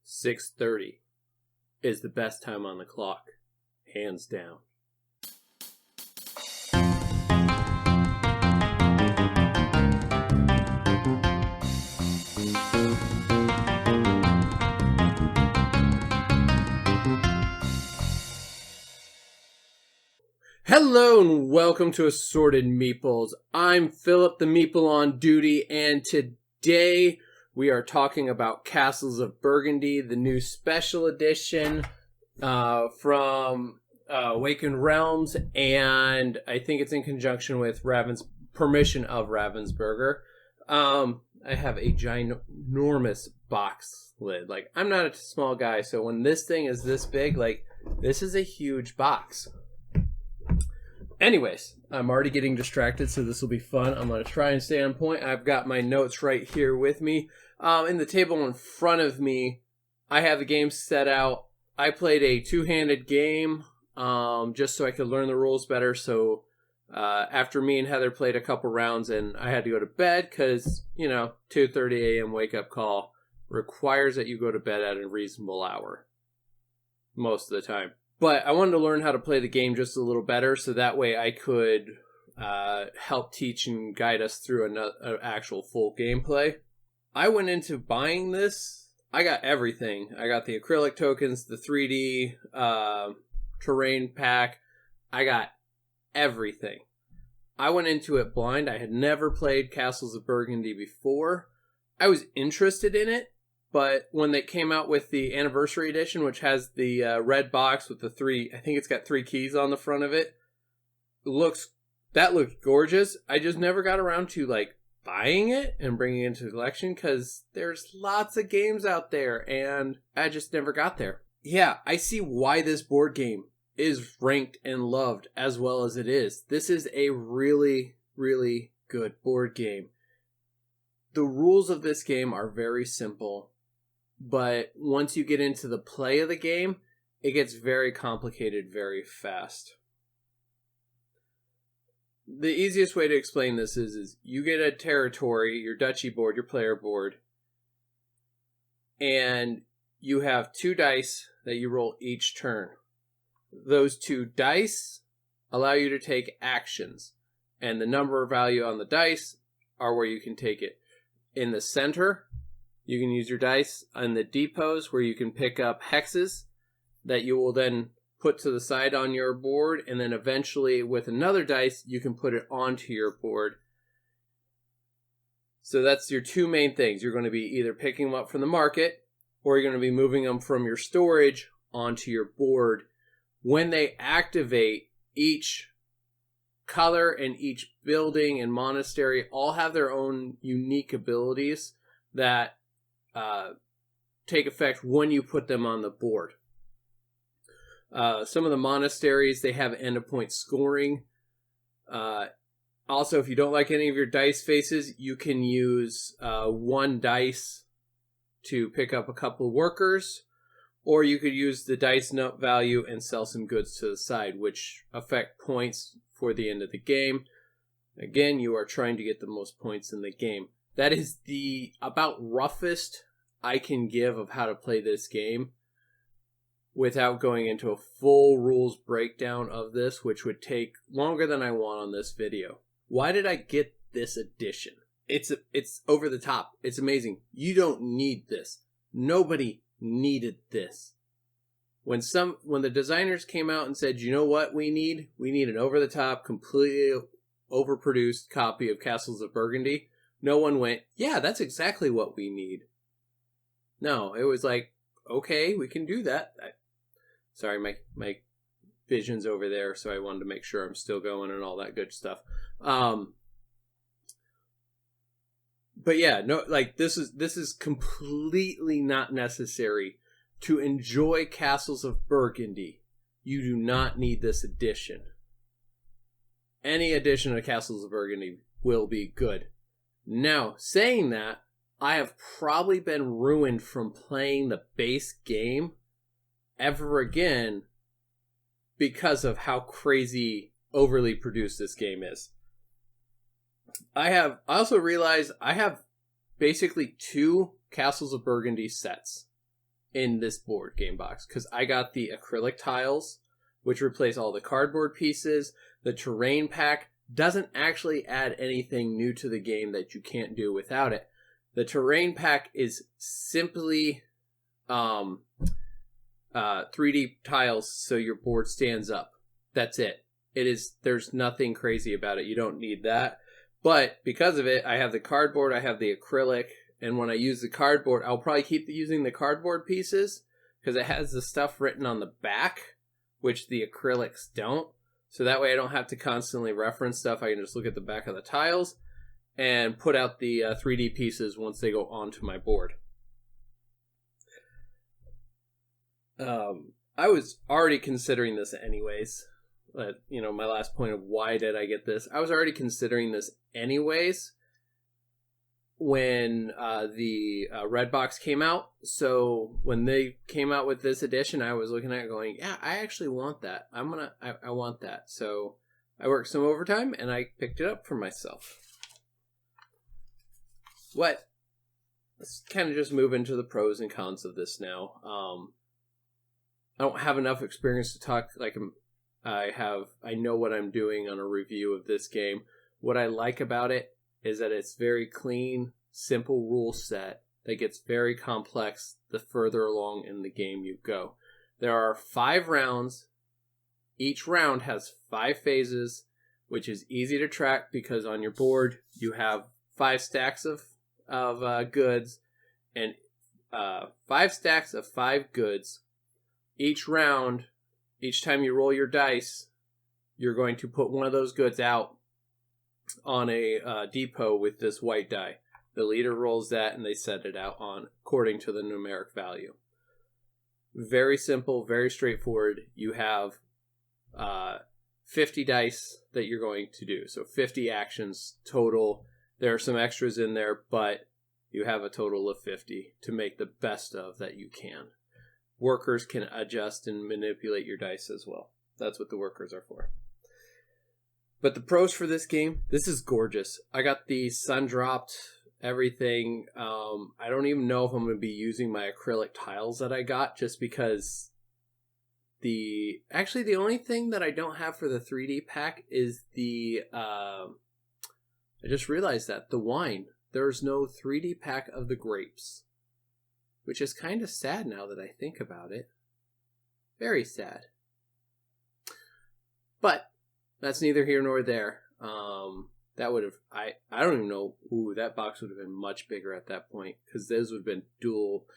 6:30 is the best time on the clock, hands down. Hello and welcome to Assorted Meeples. I'm Phillip, the Meeple on duty, and today we are talking about Castles of Burgundy, the new special edition from Awakened Realms, and I think it's in conjunction with permission of Ravensburger. I have a ginormous box lid. Like, I'm not a small guy, so when this thing is this big, like, this is a huge box. Anyways, I'm already getting distracted, so this will be fun. I'm going to try and stay on point. I've got my notes right here with me. In the table in front of me, I have the game set out. I played a two-handed game just so I could learn the rules better. So after me and Heather played a couple rounds and I had to go to bed because, 2:30 a.m. wake-up call requires that you go to bed at a reasonable hour most of the time. But I wanted to learn how to play the game just a little better so that way I could help teach and guide us through an actual full gameplay. I went into buying this. I got everything. I got the acrylic tokens, the 3D terrain pack. I got everything. I went into it blind. I had never played Castles of Burgundy before. I was interested in it. But when they came out with the anniversary edition, which has the red box with the I think it's got 3 keys on the front of it, that looked gorgeous. I just never got around to buying it and bringing it into the collection because there's lots of games out there and I just never got there. Yeah, I see why this board game is ranked and loved as well as it is. This is a really, really good board game. The rules of this game are very simple. But once you get into the play of the game, it gets very complicated very fast. The easiest way to explain this is you get a territory, your duchy board, your player board, and you have 2 dice that you roll each turn. Those 2 dice allow you to take actions, and the number value on the dice are where you can take it. In the center, you can use your dice on the depots where you can pick up hexes that you will then put to the side on your board, and then eventually with another dice you can put it onto your board. So that's your 2 main things. You're going to be either picking them up from the market or you're going to be moving them from your storage onto your board. When they activate, each color and each building and monastery all have their own unique abilities that take effect when you put them on the board. Some of the monasteries, they have end of point scoring. Also, if you don't like any of your dice faces, you can use 1 dice to pick up a couple workers, or you could use the dice note value and sell some goods to the side, which affect points for the end of the game. Again, you are trying to get the most points in the game. That is the about roughest I can give of how to play this game without going into a full rules breakdown of this, which would take longer than I want on this video. Why did I get this edition? It's over the top. It's amazing. You don't need this. Nobody needed this. When the designers came out and said, you know what we need? We need an over-the-top, completely overproduced copy of Castles of Burgundy. No one went, yeah, that's exactly what we need. No, it was like, okay, we can do that. Sorry, my vision's over there, so I wanted to make sure I'm still going and all that good stuff. But yeah, no, this is completely not necessary to enjoy Castles of Burgundy. You do not need this edition. Any edition of Castles of Burgundy will be good. Now, saying that, I have probably been ruined from playing the base game ever again because of how crazy overly produced this game is. I also realized I have basically 2 Castles of Burgundy sets in this board game box, because I got the acrylic tiles, which replace all the cardboard pieces. The terrain pack doesn't actually add anything new to the game that you can't do without it. The terrain pack is simply 3D tiles so your board stands up. That's it. There's nothing crazy about it. You don't need that. But because of it, I have the cardboard, I have the acrylic, and when I use the cardboard, I'll probably keep using the cardboard pieces because it has the stuff written on the back, which the acrylics don't. So that way I don't have to constantly reference stuff. I can just look at the back of the tiles and put out the 3D pieces once they go onto my board. I was already considering this anyways. My last point of why did I get this? I was already considering this anyways when the red box came out. So when they came out with this edition, I was looking at it going, yeah, I actually want that. I want that. So I worked some overtime and I picked it up for myself. Let's kind of just move into the pros and cons of this now. I don't have enough experience to talk I know what I'm doing on a review of this game. What I like about it is that it's very clean, simple rule set that gets very complex the further along in the game you go. There are 5 rounds. Each round has 5 phases, which is easy to track because on your board you have 5 stacks of goods and 5 stacks of 5 goods. Each round, each time you roll your dice, you're going to put one of those goods out on a depot with this white die. The leader rolls that and they set it out on according to the numeric value. Very simple, very straightforward. You have 50 dice that you're going to do. So 50 actions total. There are some extras in there, but you have a total of 50 to make the best of that you can. Workers can adjust and manipulate your dice as well. That's what the workers are for. But the pros for this game, this is gorgeous. I got the sun dropped, everything. I don't even know if I'm going to be using my acrylic tiles that I got just because the only thing that I don't have for the 3D pack is I just realized that the wine. There's no 3D pack of the grapes, which is kind of sad now that I think about it. Very sad. But that's neither here nor there. That would have, I don't even know, that box would have been much bigger at that point because those would have been dual.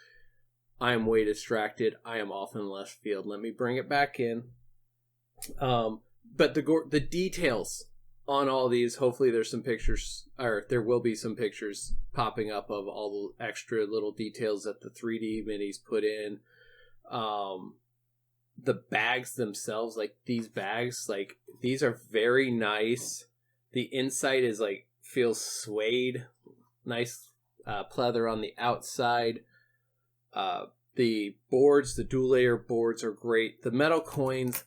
I am way distracted. I am off in left field. Let me bring it back in. But the details on all these, hopefully there's some pictures, or there will be some pictures popping up of all the extra little details that the 3D minis put in. The bags themselves, like these bags, like these are very nice. The inside is feels suede, nice pleather on the outside. The boards, the dual layer boards are great. The metal coins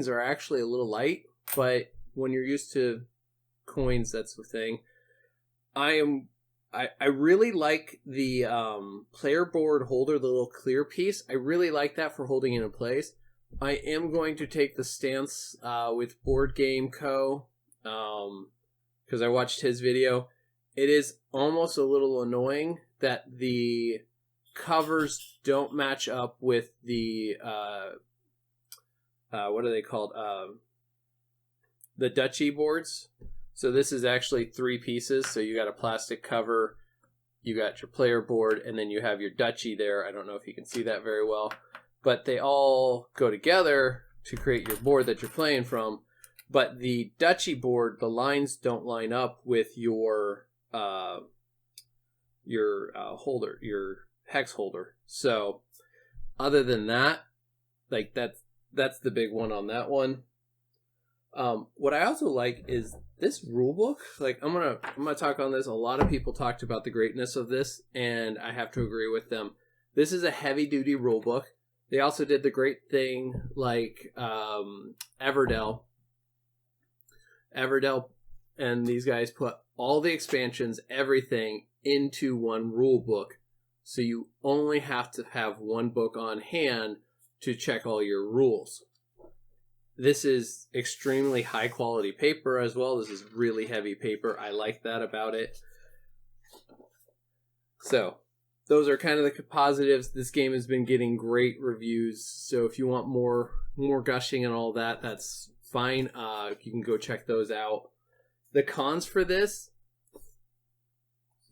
are actually a little light, but when you're used to coins, that's the thing. I really like the player board holder, the little clear piece. I really like that for holding it in place. I am going to take the stance with Board Game Co. Because I watched his video. It is almost a little annoying that the covers don't match up with the what are they called? The Dutchie boards. So this is actually 3 pieces. So you got a plastic cover, you got your player board, and then you have your Dutchie there. I don't know if you can see that very well, but they all go together to create your board that you're playing from. But the Dutchie board, the lines don't line up with your holder, your hex holder. So other than that, that's the big one on that one. What I also like is this rule book. I'm gonna talk on this. A lot of people talked about the greatness of this, and I have to agree with them. This is a heavy duty rule book. They also did the great thing Everdell, and these guys put all the expansions, everything into one rule book. So you only have to have one book on hand to check all your rules. This is extremely high quality paper as well. This is really heavy paper. I like that about it. So those are kind of the positives. This game has been getting great reviews. So if you want more gushing and all that, that's fine. You can go check those out. The cons for this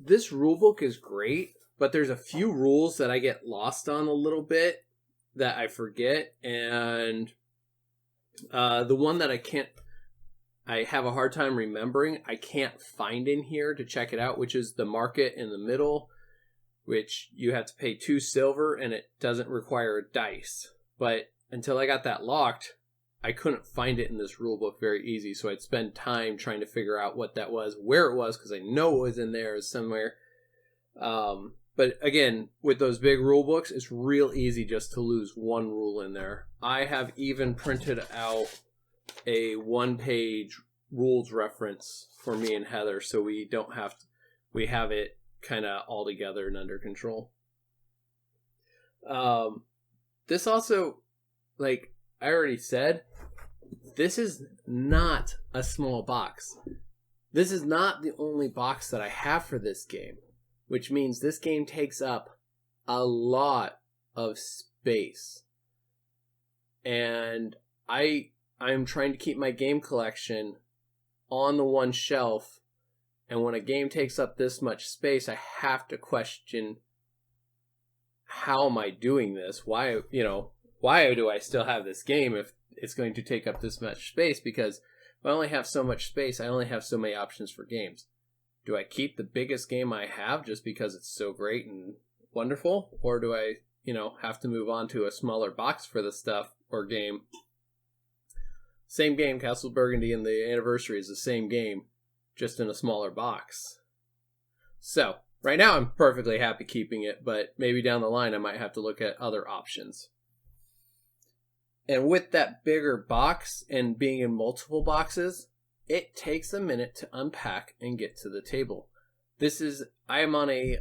rulebook is great, but there's a few rules that I get lost on a little bit that I forget. And the one that I have a hard time remembering, I can't find in here to check it out, which is the market in the middle, which you have to pay 2 silver and it doesn't require a dice. But until I got that locked, I couldn't find it in this rulebook very easy. So I'd spend time trying to figure out what that was, where it was, because I know it was in there somewhere. But again, with those big rule books, it's real easy just to lose one rule in there. I have even printed out a 1-page rules reference for me and Heather, so we have it kind of all together and under control. This also, like I already said, this is not a small box. This is not the only box that I have for this game, which means this game takes up a lot of space. And I'm trying to keep my game collection on the one shelf, and when a game takes up this much space, I have to question, how am I doing this? Why do I still have this game if it's going to take up this much space? Because if I only have so much space, I only have so many options for games. Do I keep the biggest game I have just because it's so great and wonderful? Or do I, have to move on to a smaller box for the stuff or game? Same game, Castles of Burgundy and the Anniversary is the same game, just in a smaller box. So, right now I'm perfectly happy keeping it, but maybe down the line I might have to look at other options. And with that bigger box and being in multiple boxes, it takes a minute to unpack and get to the table. I am on a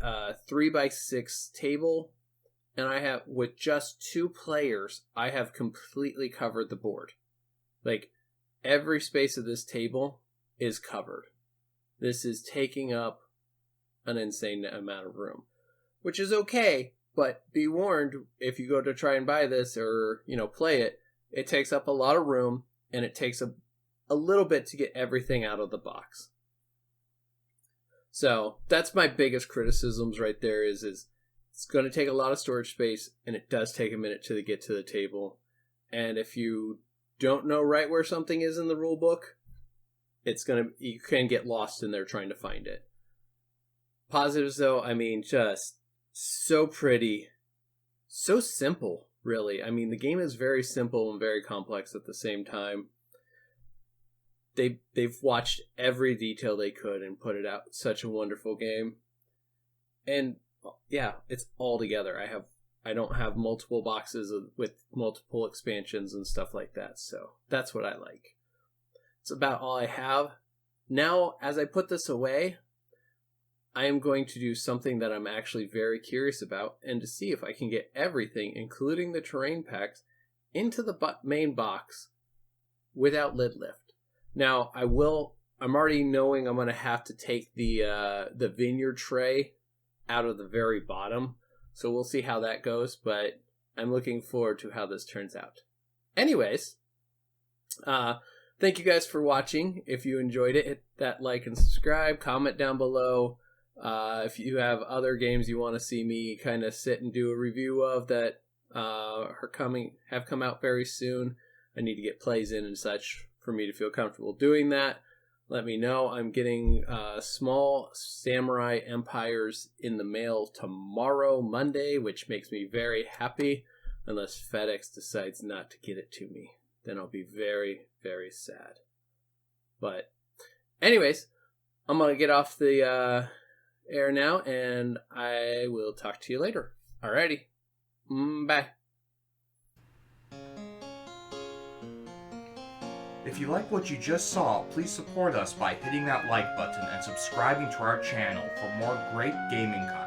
3x6 table, and I have, with just 2 players, I have completely covered the board. Like, every space of this table is covered. This is taking up an insane amount of room, which is okay, but be warned, if you go to try and buy this or, play it, it takes up a lot of room, and it takes a little bit to get everything out of the box. So that's my biggest criticisms right there is it's going to take a lot of storage space, and it does take a minute to get to the table. And if you don't know right where something is in the rule book, you can get lost in there trying to find it. Positives though, just so pretty, so simple, really. The game is very simple and very complex at the same time. They've watched every detail they could and put it out. Such a wonderful game. And yeah, it's all together. I don't have multiple boxes with multiple expansions and stuff like that. So that's what I like. It's about all I have. Now, as I put this away, I am going to do something that I'm actually very curious about, and to see if I can get everything, including the terrain packs, into the main box without lid lift. Now, I'm already knowing I'm going to have to take the vineyard tray out of the very bottom. So we'll see how that goes, but I'm looking forward to how this turns out. Anyways, thank you guys for watching. If you enjoyed it, hit that like and subscribe. Comment down below if you have other games you want to see me kind of sit and do a review of that have come out very soon. I need to get plays in and such for me to feel comfortable doing that. Let me know. I'm getting small Samurai Empires in the mail tomorrow, Monday, which makes me very happy, unless FedEx decides not to get it to me. Then I'll be very, very sad. But anyways, I'm going to get off the air now, and I will talk to you later. Alrighty. Bye. If you like what you just saw, please support us by hitting that like button and subscribing to our channel for more great gaming content.